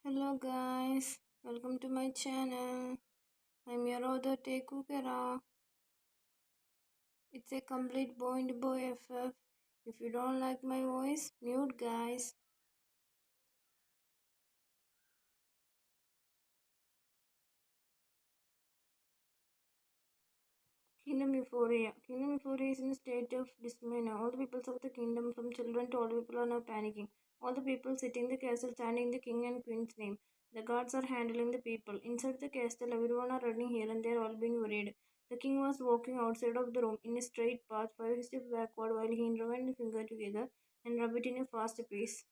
Hello guys, welcome to my channel. I'm your other Taekook. It's a complete boy and boy FF. If you don't like my voice, mute guys. Kingdom Euphoria. Kingdom Euphoria is in a state of dismay now. All the people of the kingdom, from children to old people, are now panicking. All the people sitting in the castle chanting the king and queen's name. The guards are handling the people. Inside the castle, everyone are running here and there, all being worried. The king was walking outside of the room in a straight path, 5 steps backward, while he intertwined the finger together and rubbed it in a fast pace.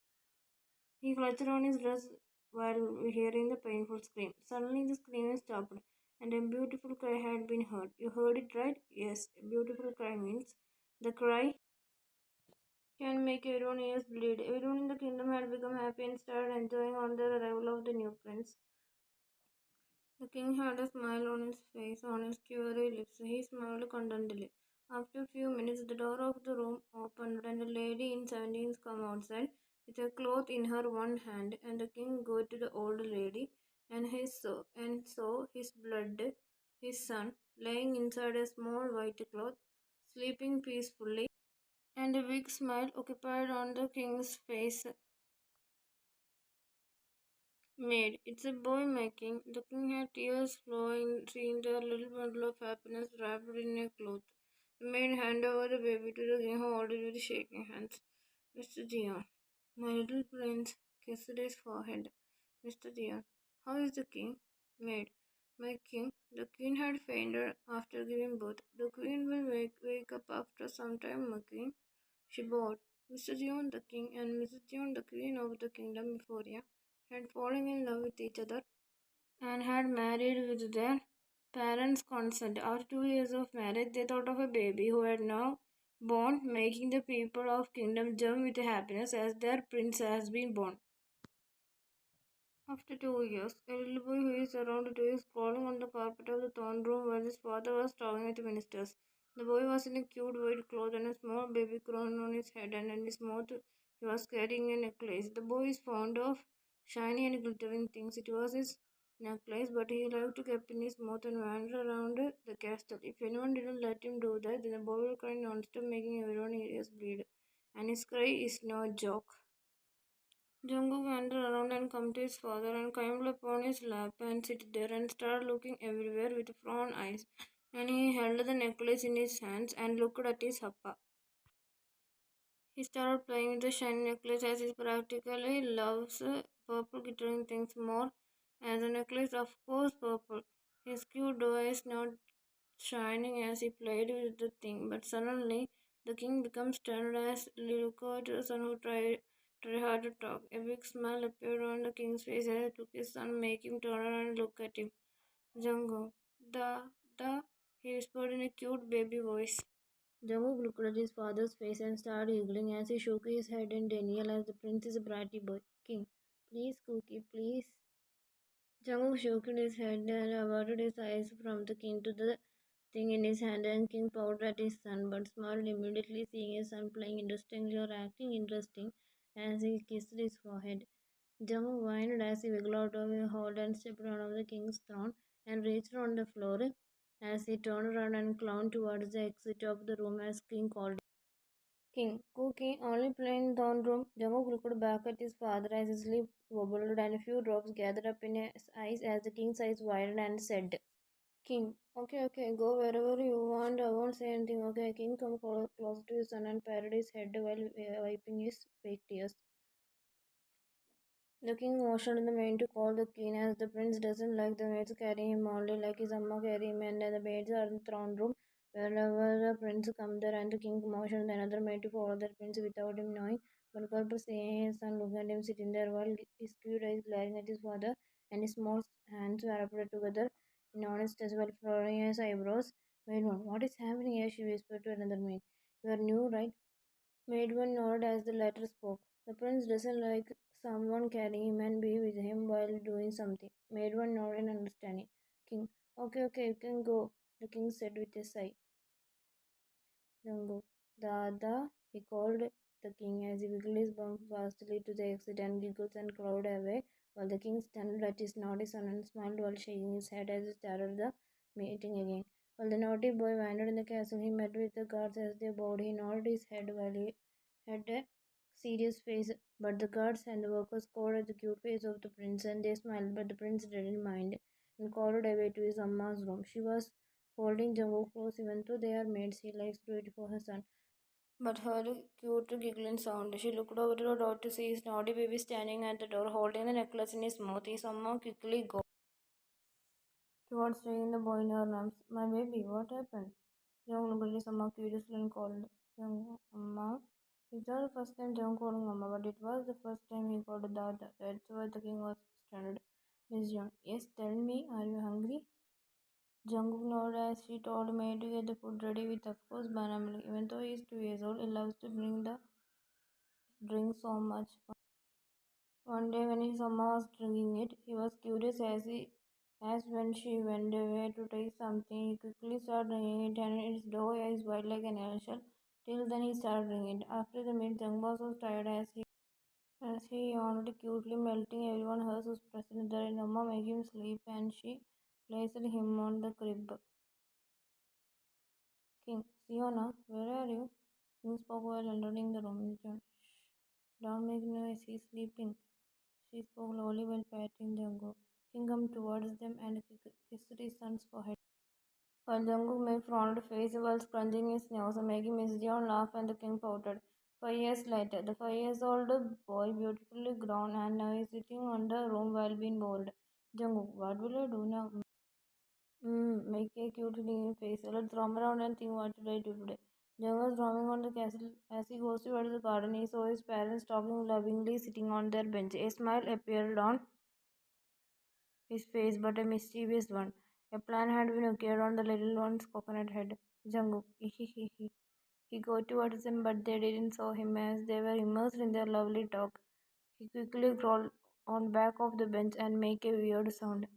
He clutched on his dress while hearing the painful scream. Suddenly the screaming stopped, and a beautiful cry had been heard. You heard it right? Yes, a beautiful cry means the cry can make everyone's ears bleed. Everyone in the kingdom had become happy and started enjoying on the arrival of the new prince. The king had a smile on his face, on his query lips. He smiled contentedly. After a few minutes, the door of the room opened, and a lady in 17s came outside with a cloth in her one hand. And the king go to the old lady, and saw his blood, his son, lying inside a small white cloth, sleeping peacefully, and a big smile occupied on the king's face. Maid, it's a boy making. The king had tears flowing, seeing the little bundle of happiness wrapped in a cloth. The maid handed over the baby to the king, who held it with shaking hands. Mr. Dion, my little prince, kissed his forehead. Mr. Dion, how is the king? Maid, my king, the queen had fainted after giving birth. The queen will wake up after some time, my king. She bowed. Mr. Dion, the king, and Mrs. Dion, the queen of the kingdom Euphoria, had fallen in love with each other and had married with their parents' consent. After 2 years of marriage, they thought of a baby who had now born, making the people of kingdom jump with happiness as their prince has been born. After 2 years, a little boy who is around 2 is crawling on the carpet of the throne room where his father was talking with the ministers. The boy was in a cute white cloth and a small baby crown on his head, and in his mouth he was carrying a necklace. The boy is fond of shiny and glittering things. It was his necklace, but he liked to keep in his mouth and wander around the castle. If anyone didn't let him do that, then the boy will cry non-stop, making everyone's ears bleed. And his cry is no joke. Jungkook wandered around and come to his father and climbed upon his lap and sit there and started looking everywhere with frown eyes. And he held the necklace in his hands and looked at his appa. He started playing with the shiny necklace as he practically loves purple glittering things more as a necklace, of course purple. His cute eyes not shining as he played with the thing, but suddenly the king becomes stern as he looked at the son who tried hard to talk. A big smile appeared on the king's face as he took his son, make him turn around and look at him. Jungo, the, he whispered in a cute baby voice. Jungkook looked at his father's face and started giggling as he shook his head in denial as the prince is a bratty boy. King, please, Cookie, please. Jungkook shook his head and averted his eyes from the king to the thing in his hand, and King pouted at his son, but smiled immediately, seeing his son playing interestingly or acting interesting as he kissed his forehead. Jungkook whined as he wiggled out of his hold and stepped out of the king's throne and reached on the floor as he turned around and climbed towards the exit of the room as King called. King, Cookie, only playing in the throne room. Jungkook looked back at his father as his lips wobbled and a few drops gathered up in his eyes as the king's eyes widened and said, King, okay, go wherever you want. I won't say anything. Okay, King, come close to his son and patted his head while wiping his fake tears. The king motioned the maid to call the queen as the prince doesn't like the maids carrying him only like his amma carry him, and the maids are in the throne room wherever the prince come there, and the king motioned another maid to follow the prince without him knowing. But Kalpa seeing his son looking at him sitting there while his cute eyes glaring at his father and his small hands were put together in honest as well furrowing his eyebrows. Maid one, what is happening here? She whispered to another maid. You are new, right? Maidwan nodded as the latter spoke. The prince doesn't like someone carrying him and be with him while doing something. Maidwan nodded in understanding. King, okay, you can go, the king said with a sigh. Jango, Dada, he called the king as he wiggles bumps fastly to the exit and giggles and cloud away, while the king stunned at his naughty son and smiled while shaking his head as he started the meeting again. While the naughty boy wandered in the castle, he met with the guards as they bowed. He nodded his head while he had a serious face, but the guards and the workers called at the cute face of the prince and they smiled, but the prince didn't mind and called away to his Amma's room. She was folding Jungkook clothes even though they are maids. He likes to do it for her son. But heard a cute giggling sound. She looked over to the door to see his naughty baby standing at the door holding the necklace in his mouth. His Amma quickly got towards taking the boy in her arms. My baby, what happened? Young looked at his Amma curiously and called Young Amma. It's not the first time Jung calling Amma, but it was the first time he called Dada. That's why the king was stunned. Miss Young, yes, tell me, are you hungry? Jungkook nodded as she told May to get the food ready with, of course, banana milk. Even though he is 2 years old, he loves to drink so much. One day when his mama was drinking it, he was curious as when she went away to take something. He quickly started drinking it and its dough eyes wide like an eggshell. Till then he started drinking it. After the meal, Jungboss was tired as he yawned cutely, melting everyone else who was present there. His mama made him sleep and she placed him on the crib. King, Siona, where are you? King spoke while entering the room. Shh, don't make noise, he's sleeping. She spoke slowly while patting Jungkook. King came towards them and kissed his son's forehead. While Jungkook made frowned face while scrunching his nose, making Miss Jeon laugh and the king pouted. 5 years later, the 5 years old boy, beautifully grown, and now is sitting on the room while being bored. Jungkook, what will I do now? Make a cute singing face. Let's roam around and think what should I do today. Jung was roaming on the castle. As he goes towards the garden, he saw his parents talking lovingly, sitting on their bench. A smile appeared on his face, but a mischievous one. A plan had been occurred on the little one's coconut head. Jungkook, he got towards them, but they didn't saw him as they were immersed in their lovely talk. He quickly crawled on back of the bench and make a weird sound.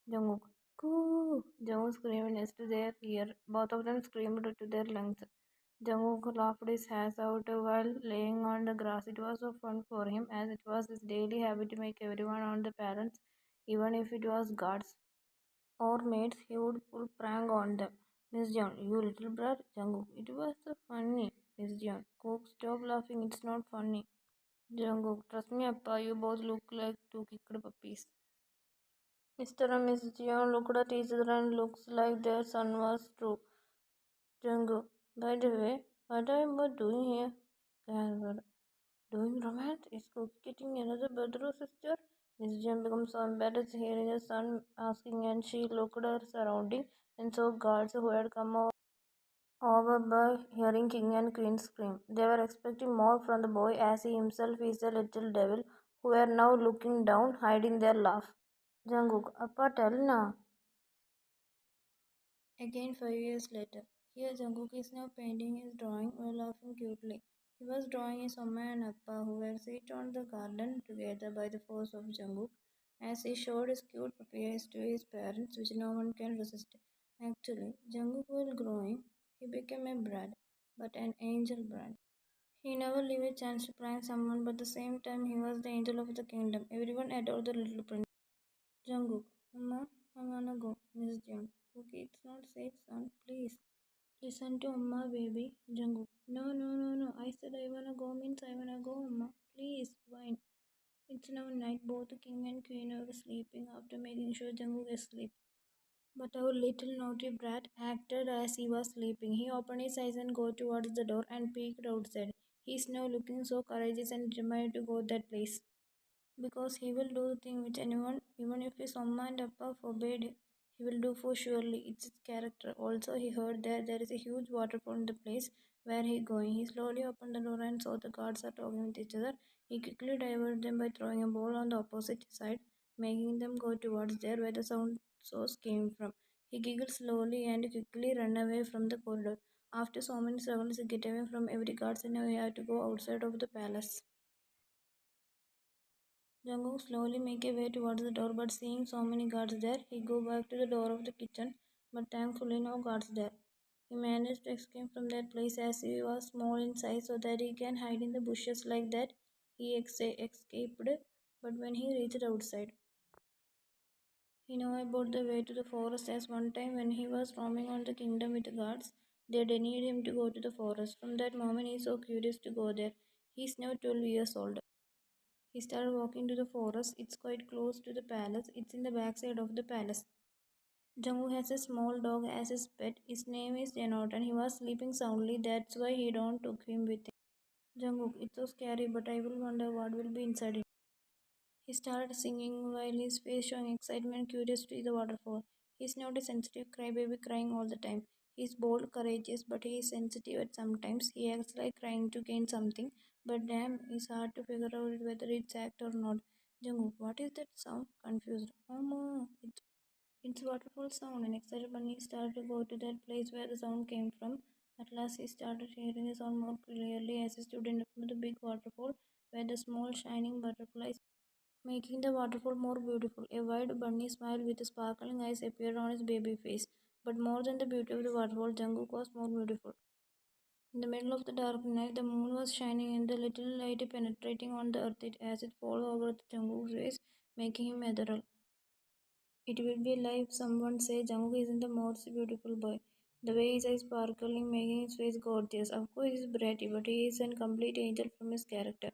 Jungkook, Koo! Jungkook screamed next to their ear. Both of them screamed to their lungs. Jungkook laughed his ass out while laying on the grass. It was so fun for him as it was his daily habit to make everyone on the parents, even if it was guards or maids, he would pull prank on them. Miss John, you little brat, Jungkook. It was so funny. Miss John, Kook, stop laughing. It's not funny. Jungkook, trust me, Appa. You both look like two kicked puppies. Mr. and Miss Jeon looked at each other and looks like their son was true. Jungkook, by the way, what are you both doing here? Gathered. Doing romance? Is Cook getting another brother or sister? Miss Jeon becomes so embarrassed hearing her son asking, and she looked at her surroundings and saw guards who had come over by hearing king and queen scream. They were expecting more from the boy as he himself is a little devil, who were now looking down, hiding their laugh. Jungkook, Appa, tell na. Again 5 years later. Here Jungkook is now painting his drawing while laughing cutely. He was drawing his Amma and Appa who were seated on the garden together by the force of Jungkook as he showed his cute puppy eyes to his parents which no one can resist. Actually, Jungkook while growing, he became a brat, but an angel brat. He never leave a chance to prank someone, but at the same time he was the angel of the kingdom. Everyone adored the little prince. Jungkook, Amma, I wanna go. Miss Jung. Okay, it's not safe, son. Please. Listen to Amma, baby. Jungkook. No, no, no, no. I said I wanna go means I wanna go, Amma. Please, fine. It's now night. Both the king and queen are sleeping after making sure Jungkook is asleep. But our little naughty brat acted as he was sleeping. He opened his eyes and go towards the door and peeked outside. He's now looking so courageous and determined to go that place. Because he will do the thing which anyone, even if his Amma and Appa forbade, he will do for surely. It's his character. Also, he heard that there is a huge waterfall in the place where he going. He slowly opened the door and saw the guards are talking with each other. He quickly diverted them by throwing a ball on the opposite side, making them go towards there where the sound source came from. He giggled slowly and quickly ran away from the corridor. After so many struggles to get away from every guard, and now he had to go outside of the palace. Jungkook slowly make a way towards the door, but seeing so many guards there, he go back to the door of the kitchen, but thankfully no guards there. He managed to escape from that place as he was small in size so that he can hide in the bushes like that. He escaped, but when he reached outside, he knew about the way to the forest as one time when he was roaming on the kingdom with the guards, they denied him to go to the forest. From that moment, he is so curious to go there. He is now 12 years old. He started walking to the forest. It's quite close to the palace. It's in the backside of the palace. Jungkook has a small dog as his pet. His name is Yenot and he was sleeping soundly. That's why he don't took him with him. Jungkook, it's so scary, but I will wonder what will be inside it. He started singing while his face showing excitement, curious to see the waterfall. He's not a sensitive crybaby crying all the time. He's bold, courageous, but he is sensitive at sometimes. He acts like crying to gain something, but damn, it's hard to figure out whether it's act or not. Jungkook, what is that sound? Confused. Oh no, it's waterfall sound. An excited bunny started to go to that place where the sound came from. At last, he started hearing the sound more clearly as he stood in front of the big waterfall where the small shining butterflies making the waterfall more beautiful. A wide bunny smile with sparkling eyes appeared on his baby face. But more than the beauty of the waterfall, Jungkook was more beautiful. In the middle of the dark night, the moon was shining and the little light penetrating on the earth as it fell over the Jungkook's face, making him ethereal. It would be like someone say Jungkook isn't the most beautiful boy. The way his eyes sparkling, making his face gorgeous. Of course, he's bratty, but he is a complete angel from his character.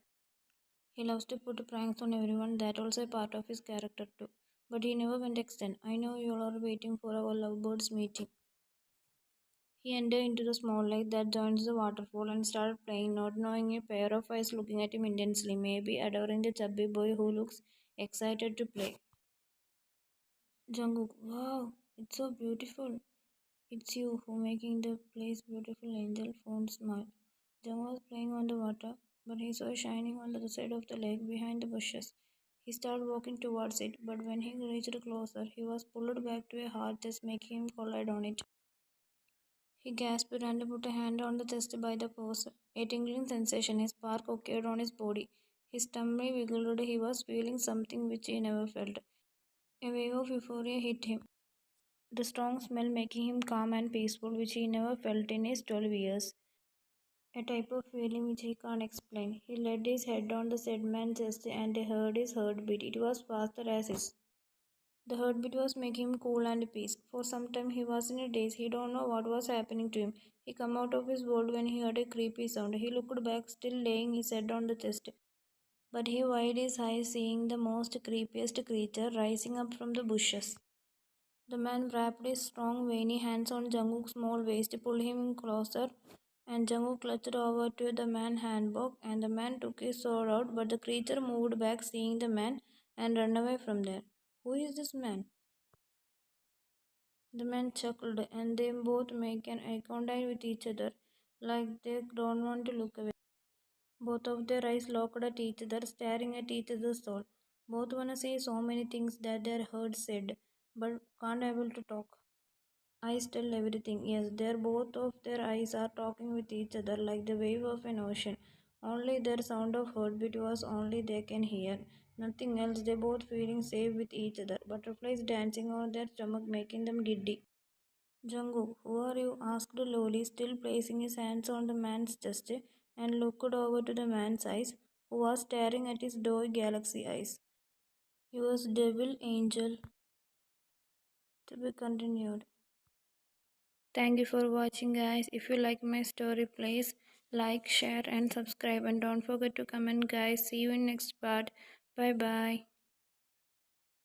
He loves to put pranks on everyone, that also a part of his character too. But he never went extent. I know you all are waiting for our lovebirds meeting. He entered into the small lake that joins the waterfall and started playing, not knowing a pair of eyes looking at him intensely, maybe adoring the chubby boy who looks excited to play. Jungkook, wow, it's so beautiful. It's you who making the place beautiful, angel phone smile. Jungkook was playing on the water, but he saw it shining on the other side of the lake behind the bushes. He started walking towards it, but when he reached closer, he was pulled back to a hard chest, making him collide on it. He gasped and put a hand on the chest by the post. A tingling sensation, a spark occurred on his body. His tummy wiggled. He was feeling something which he never felt. A wave of euphoria hit him. The strong smell making him calm and peaceful, which he never felt in his 12 years. A type of feeling which he can't explain. He laid his head on the said man's chest and heard his heartbeat. It was faster as his. The heartbeat was making him cool and peace. For some time he was in a daze. He don't know what was happening to him. He come out of his world when he heard a creepy sound. He looked back, still laying his head on the chest. But he wide his eyes, seeing the most creepiest creature rising up from the bushes. The man wrapped his strong, veiny hands on Jungkook's small waist, pulled him closer, and Jungkook clutched over to the man's handbag, and the man took his sword out, but the creature moved back, seeing the man, and ran away from there. Who is this man? The man chuckled, and they both make an eye contact with each other, like they don't want to look away. Both of their eyes locked at each other, staring at each other's soul. Both wanna say so many things that their hearts said, but can't able to talk. Eyes tell everything. Yes, their both of their eyes are talking with each other like the wave of an ocean. Only their sound of heartbeat was only they can hear. Nothing else. They both feeling safe with each other. Butterflies dancing on their stomach, making them giddy. Jungkook, who are you? Asked Loli, still placing his hands on the man's chest, and looked over to the man's eyes, who was staring at his doe galaxy eyes. Yours devil angel. To be continued. Thank you for watching, guys. If you like my story, please like, share and subscribe, and don't forget to comment, guys. See you in next part. Bye bye.